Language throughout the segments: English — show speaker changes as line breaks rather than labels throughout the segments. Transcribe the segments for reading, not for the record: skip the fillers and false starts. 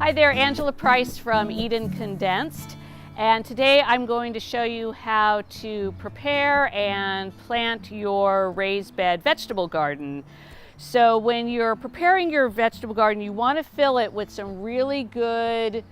Hi there, Angela Price from Eden Condensed, and today I'm going to show you how to prepare and plant your raised bed vegetable garden. So when you're preparing your vegetable garden, you want to fill it with some really good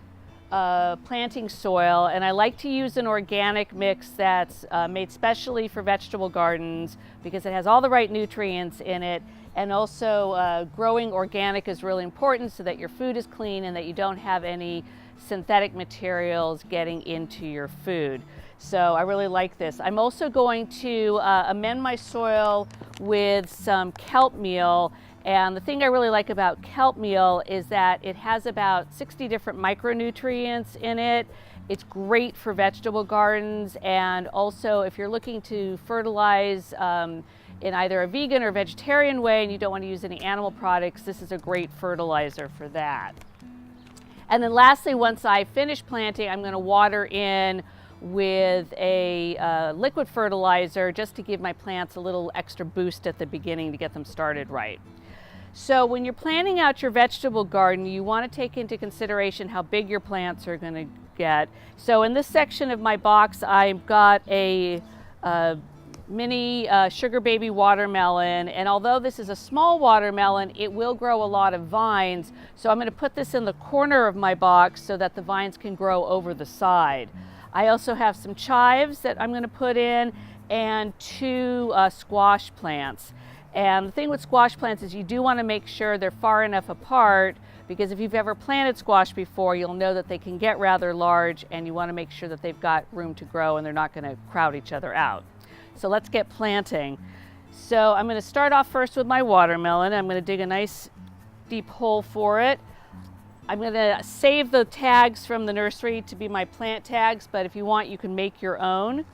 planting soil, and I like to use an organic mix that's made specially for vegetable gardens because it has all the right nutrients in it. And also growing organic is really important so that your food is clean and that you don't have any synthetic materials getting into your food. So I really like this. I'm also going to amend my soil with some kelp meal. And the thing I really like about kelp meal is that it has about 60 different micronutrients in it. It's great for vegetable gardens, and also if you're looking to fertilize in either a vegan or vegetarian way and you don't want to use any animal products, this is a great fertilizer for that. And then lastly, once I finish planting, I'm going to water in with a liquid fertilizer just to give my plants a little extra boost at the beginning to get them started right. So when you're planning out your vegetable garden, you want to take into consideration how big your plants are going to get. So in this section of my box, I've got a mini sugar baby watermelon, and although this is a small watermelon, it will grow a lot of vines. So I'm going to put this in the corner of my box so that the vines can grow over the side. I also have some chives that I'm going to put in, and two squash plants. And the thing with squash plants is you do want to make sure they're far enough apart, because if you've ever planted squash before, you'll know that they can get rather large, and you want to make sure that they've got room to grow and they're not going to crowd each other out. So let's get planting. So I'm going to start off first with my watermelon. I'm going to dig a nice deep hole for it. I'm going to save the tags from the nursery to be my plant tags, but if you want, you can make your own.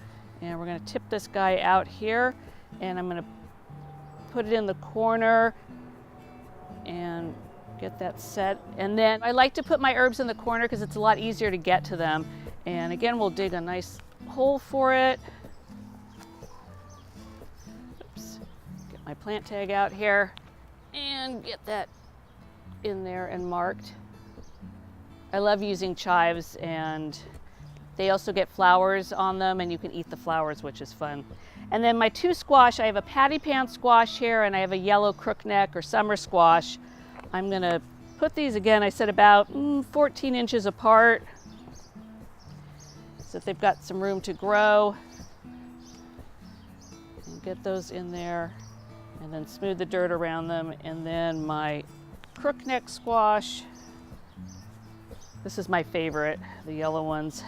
And we're going to tip this guy out here, and I'm going to put it in the corner and get that set. And then I like to put my herbs in the corner because it's a lot easier to get to them. And again, we'll dig a nice hole for it. Oops. Get my plant tag out here and get that in there and marked. I love using chives, and they also get flowers on them, and you can eat the flowers, which is fun. And then my two squash, I have a patty pan squash here, and I have a yellow crookneck or summer squash. I'm going to put these, again, I said about 14 inches apart, so that they've got some room to grow. And get those in there, and then smooth the dirt around them. And then my crookneck squash, this is my favorite, the yellow ones.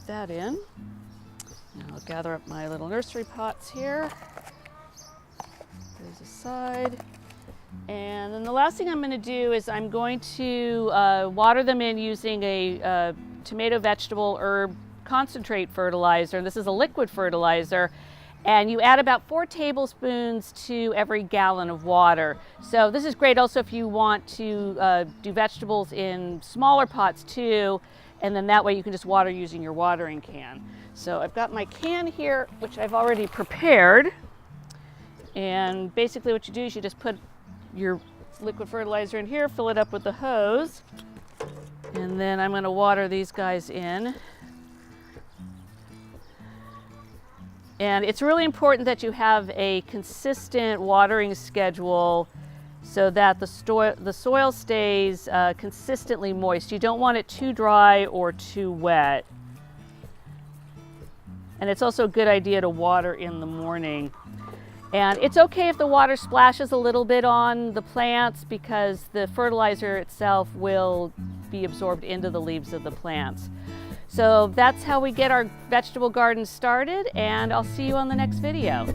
That in. Now I'll gather up my little nursery pots here. Those aside. And then the last thing I'm going to do is I'm going to water them in using a tomato vegetable herb concentrate fertilizer. This is a liquid fertilizer, and you add about 4 tablespoons to every gallon of water. So this is great also if you want to do vegetables in smaller pots too. And then that way you can just water using your watering can. So I've got my can here, which I've already prepared. And basically what you do is you just put your liquid fertilizer in here, fill it up with the hose, and then I'm going to water these guys in. And it's really important that you have a consistent watering schedule so that the soil stays consistently moist. You don't want it too dry or too wet. And it's also a good idea to water in the morning. And it's okay if the water splashes a little bit on the plants, because the fertilizer itself will be absorbed into the leaves of the plants. So that's how we get our vegetable garden started, and I'll see you on the next video.